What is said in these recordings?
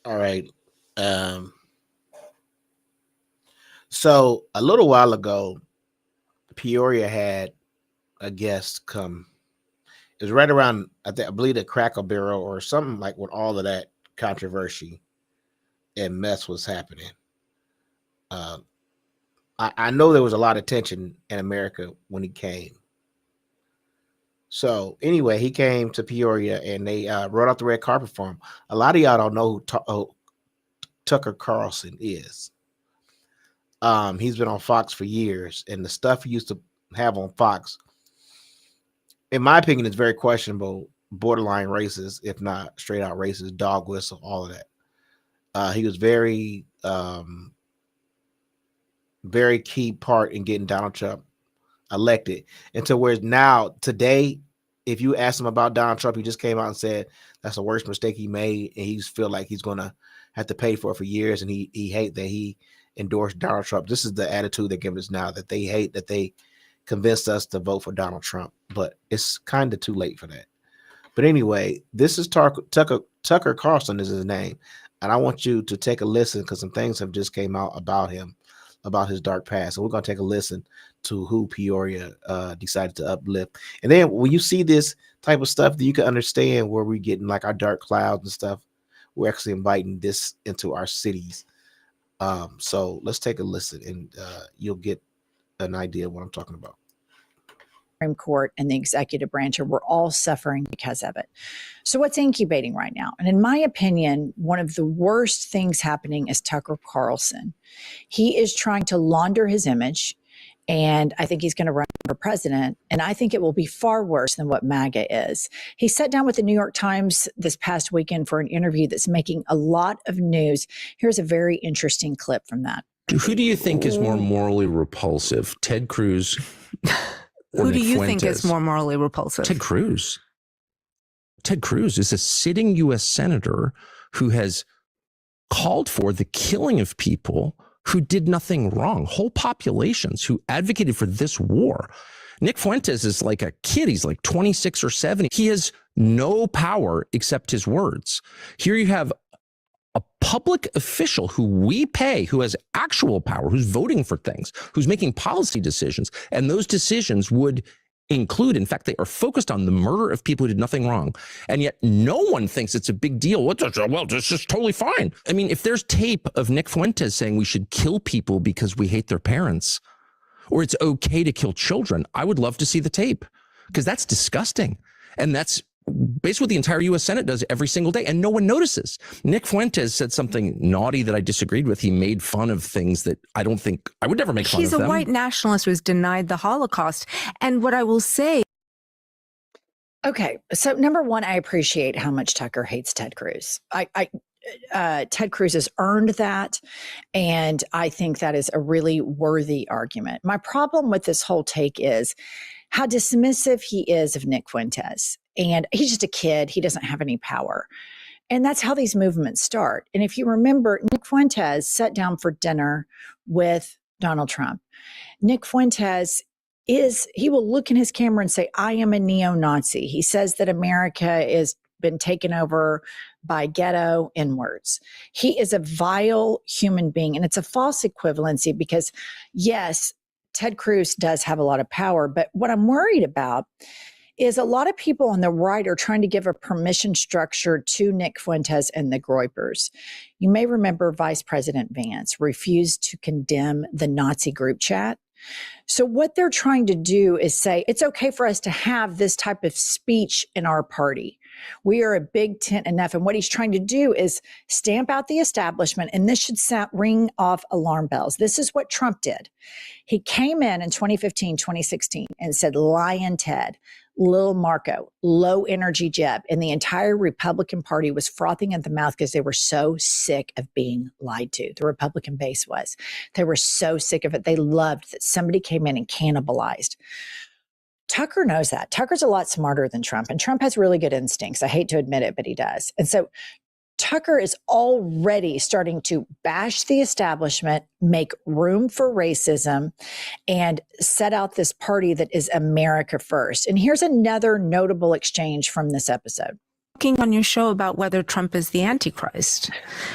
All right. Um, so a little while ago, Peoria had a guest come. It was right around, I believe, the Cracker Barrel or something like when all of that controversy and mess was happening. Uh, I know there was a lot of tension in America when he came. So anyway, he came to Peoria and they wrote out the red carpet for him. A lot of y'all don't know who Tucker Carlson is. He's been on Fox for years, and the stuff he used to have on Fox, in my opinion, is very questionable, borderline racist, if not straight out racist, dog whistle, all of that. He was very key part in getting Donald Trump elected. And to where now, today, if you ask him about Donald Trump, he just came out and said that's the worst mistake he made, and he's feel like he's gonna have to pay for it for years, and he hate that he endorsed Donald Trump. This is the attitude they give us now, that they hate that they convinced us to vote for Donald Trump, but it's kind of too late for that. But anyway, this is Tucker Carlson is his name, and I want you to take a listen because some things have just came out about him, about his dark past. So we're gonna take a listen to who Peoria decided to uplift, and then when you see this type of stuff, that you can understand where we're getting like our dark clouds and stuff. We're actually inviting this into our cities. So let's take a listen, and you'll get an idea of what I'm talking about. Supreme Court and the executive branch, we're all suffering because of it. So what's incubating right now? And in my opinion, one of the worst things happening is Tucker Carlson. He is trying to launder his image, and I think he's going to run for president. And I think it will be far worse than what MAGA is. He sat down with the New York Times this past weekend for an interview that's making a lot of news. Here's a very interesting clip from that. Who do you think is more morally repulsive, Ted Cruz? Who do you think is more morally repulsive? Ted Cruz. Ted Cruz is a sitting U.S. senator who has called for the killing of people who did nothing wrong, whole populations who advocated for this war. Nick Fuentes is like a kid. He's like 26 or 7. He has no power except his words. Here you have a public official who we pay, who has actual power, who's voting for things, who's making policy decisions. And those decisions would include, in fact, they are focused on the murder of people who did nothing wrong. And yet no one thinks it's a big deal. Well, it's just totally fine. I mean, if there's tape of Nick Fuentes saying we should kill people because we hate their parents, or it's okay to kill children, I would love to see the tape, because that's disgusting. And that's basically what the entire U.S. Senate does every single day, and no one notices. Nick Fuentes said something naughty that I disagreed with. He made fun of things that I don't think I would never make fun of them. He's a white nationalist who's denied the Holocaust. And what I will say. Okay, so number one, I appreciate how much Tucker hates Ted Cruz. Ted Cruz has earned that, and I think that is a really worthy argument. My problem with this whole take is how dismissive he is of Nick Fuentes. And he's just a kid. He doesn't have any power. And that's how these movements start. And if you remember, Nick Fuentes sat down for dinner with Donald Trump. Nick Fuentes he will look in his camera and say, I am a neo-Nazi. He says that America has been taken over by ghetto N-words. He is a vile human being. And it's a false equivalency because, yes, Ted Cruz does have a lot of power. But what I'm worried about is a lot of people on the right are trying to give a permission structure to Nick Fuentes and the Groypers. You may remember Vice President Vance refused to condemn the Nazi group chat. So what they're trying to do is say, it's okay for us to have this type of speech in our party. We are a big tent enough. And what he's trying to do is stamp out the establishment. And this should ring off alarm bells. This is what Trump did. He came in 2015, 2016 and said, Lion Ted, Lil Marco, low energy Jeb, and the entire Republican Party was frothing at the mouth because they were so sick of being lied to. The Republican base was. They were so sick of it. They loved that somebody came in and cannibalized. Tucker knows that. Tucker's a lot smarter than Trump, and Trump has really good instincts. I hate to admit it, but he does. And so Tucker is already starting to bash the establishment, make room for racism, and set out this party that is America first. And here's another notable exchange from this episode. talking on your show about whether Trump is the Antichrist.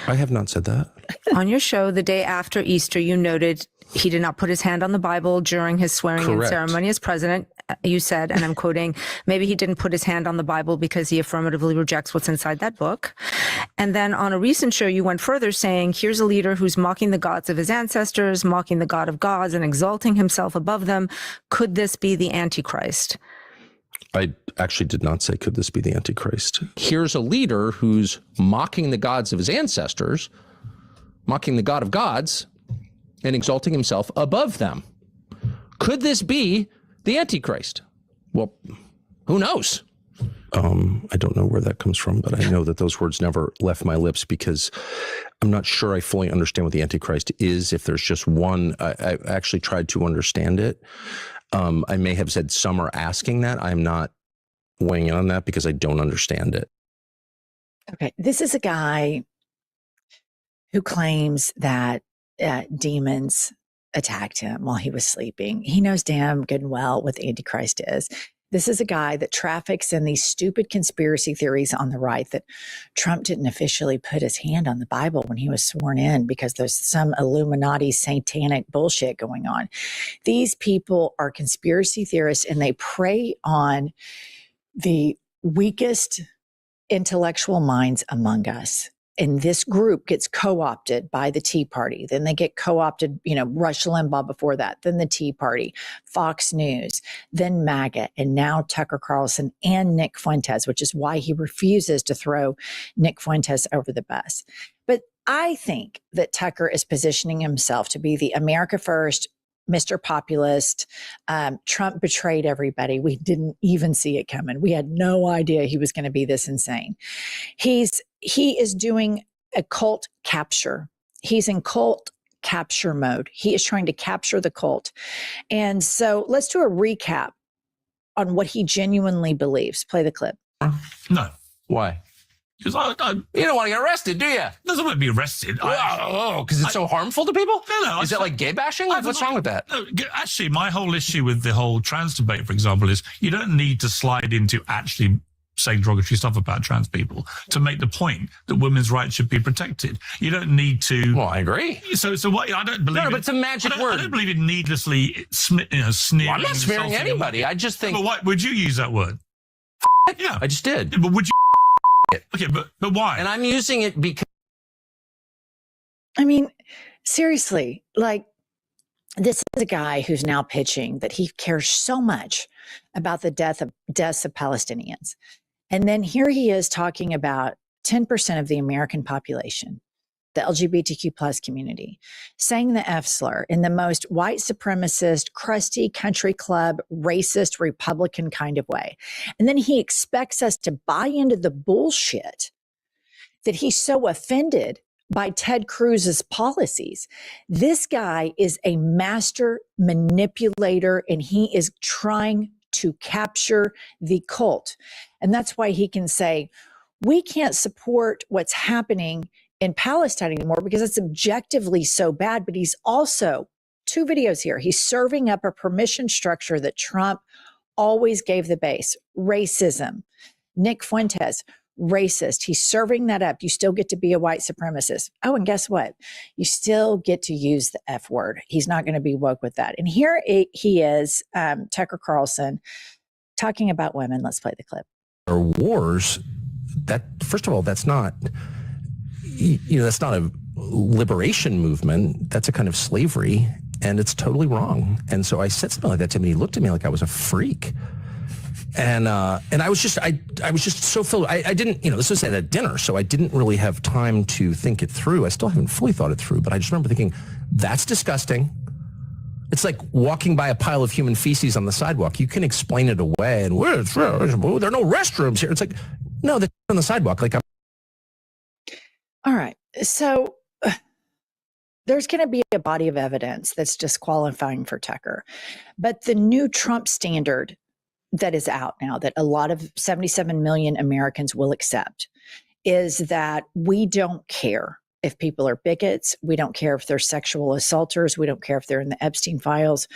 I have not said that. On your show the day after Easter, you noted he did not put his hand on the Bible during his swearing-in ceremony as president. You said, and I'm quoting, maybe he didn't put his hand on the Bible because he affirmatively rejects what's inside that book. And then on a recent show, you went further saying, here's a leader who's mocking the gods of his ancestors, mocking the God of gods, and exalting himself above them. Could this be the Antichrist? I actually did not say, could this be the Antichrist? Here's a leader who's mocking the gods of his ancestors, mocking the God of gods, and exalting himself above them. Could this be the Antichrist? Well, who knows? I don't know where that comes from, but I know that those words never left my lips because I'm not sure I fully understand what the Antichrist is. If there's just one, I actually tried to understand it. I may have said some are asking that. I'm not weighing in on that because I don't understand it. Okay, this is a guy who claims that demons attacked him while he was sleeping. He knows damn good and well what the Antichrist is. This is a guy that traffics in these stupid conspiracy theories on the right that Trump didn't officially put his hand on the Bible when he was sworn in because there's some Illuminati satanic bullshit going on. These people are conspiracy theorists and they prey on the weakest intellectual minds among us. And this group gets co-opted by the Tea Party. Then they get co-opted, Rush Limbaugh before that, then the Tea Party, Fox News, then MAGA, and now Tucker Carlson and Nick Fuentes, which is why he refuses to throw Nick Fuentes over the bus. But I think that Tucker is positioning himself to be the America First, Mr. Populist. Trump betrayed everybody. We didn't even see it coming. We had no idea he was going to be this insane. He is doing a cult capture. He's in cult capture mode. He is trying to capture the cult. And so let's do a recap on what he genuinely believes. Play the clip. No. Why? Because You don't want to get arrested, do you? doesn't want to be arrested. Because it's so harmful to people? No, Is that like gay bashing? What's wrong with that? No, actually, my whole issue with the whole trans debate, for example, is you don't need to slide into actually saying derogatory stuff about trans people to make the point that women's rights should be protected. You don't need to. Well, I agree. So what? I don't believe. No, but it's a magic word. I don't believe in needlessly sneering. Well, I'm not smearing anybody. I just think. But why would you use that word? Yeah, I just did. But would you? Okay, but why? And I'm using it because. I mean, seriously, like this is a guy who's now pitching that he cares so much about the deaths of Palestinians. And then here he is talking about 10% of the American population, the LGBTQ plus community, saying the F slur in the most white supremacist, crusty country club, racist, Republican kind of way. And then he expects us to buy into the bullshit that he's so offended by Ted Cruz's policies. This guy is a master manipulator and he is trying to capture the cult. And that's why he can say, we can't support what's happening in Palestine anymore because it's objectively so bad. But he's also, 2 videos here, he's serving up a permission structure that Trump always gave the base. Racism. Nick Fuentes, racist. He's serving that up. You still get to be a white supremacist. Oh, and guess what? You still get to use the F word. He's not going to be woke with that. And here he is, Tucker Carlson, talking about women. Let's play the clip. Or wars, that, first of all, that's not, that's not a liberation movement. That's a kind of slavery, and it's totally wrong. And so I said something like that to him, and he looked at me like I was a freak. And I was just so filled. I didn't, this was at a dinner, so I didn't really have time to think it through. I still haven't fully thought it through, but I just remember thinking, that's disgusting. It's like walking by a pile of human feces on the sidewalk. You can explain it away, and there are no restrooms here. It's like, no, they're on the sidewalk. Like, All right. So there's going to be a body of evidence that's disqualifying for Tucker. But the new Trump standard that is out now that a lot of 77 million Americans will accept is that we don't care if people are bigots. We don't care if they're sexual assaulters. We don't care if they're in the Epstein files.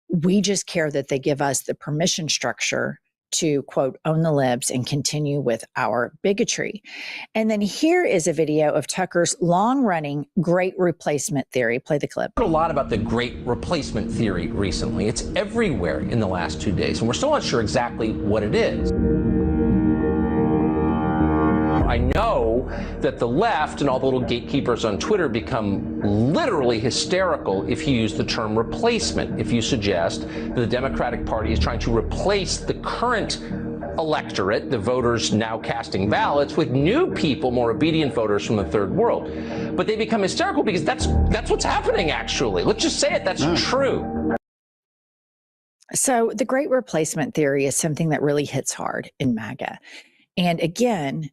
We just care that they give us the permission structure to, quote, own the libs and continue with our bigotry. And then here is a video of Tucker's long-running great replacement theory. Play the clip. A lot about the great replacement theory recently. It's everywhere in the last 2 days, and we're still not sure exactly what it is. I know that the left and all the little gatekeepers on Twitter become literally hysterical if you use the term replacement, if you suggest that the Democratic Party is trying to replace the current electorate, the voters now casting ballots, with new people, more obedient voters from the third world. But they become hysterical because that's what's happening, actually. Let's just say it, that's true. So the great replacement theory is something that really hits hard in MAGA. And again,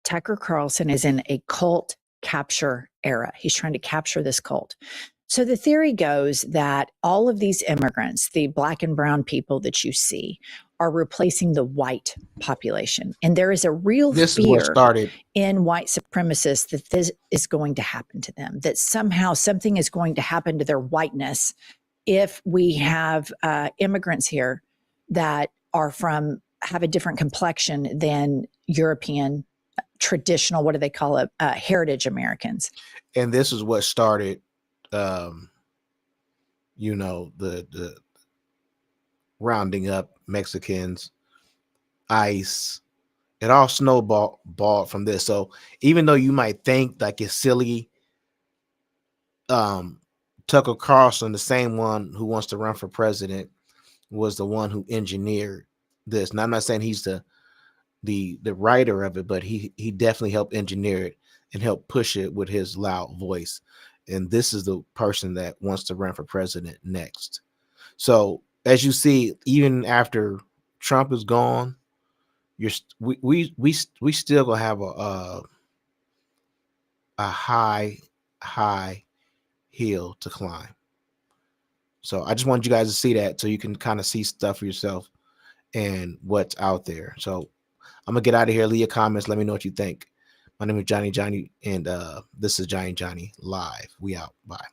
Tucker Carlson is in a cult capture era. He's trying to capture this cult. So the theory goes that all of these immigrants, the black and brown people that you see, are replacing the white population. And there is a real fear in white supremacists that this is going to happen to them, that somehow something is going to happen to their whiteness if we have immigrants here that have a different complexion than European traditional, what do they call it, heritage Americans. And this is what started, the rounding up Mexicans, ICE. It all snowballed from this. So even though you might think like it's silly, Tucker Carlson, the same one who wants to run for president, was the one who engineered this. And I'm not saying he's the writer of it, but he definitely helped engineer it and help push it with his loud voice. And this is the person that wants to run for president next. So as you see, even after Trump is gone, we still gonna have a high hill to climb. So I just want you guys to see that so you can kind of see stuff for yourself and what's out there. So I'm gonna get out of here. Leave your comments. Let me know what you think. My name is Johnny, and this is Johnny Live. We out. Bye.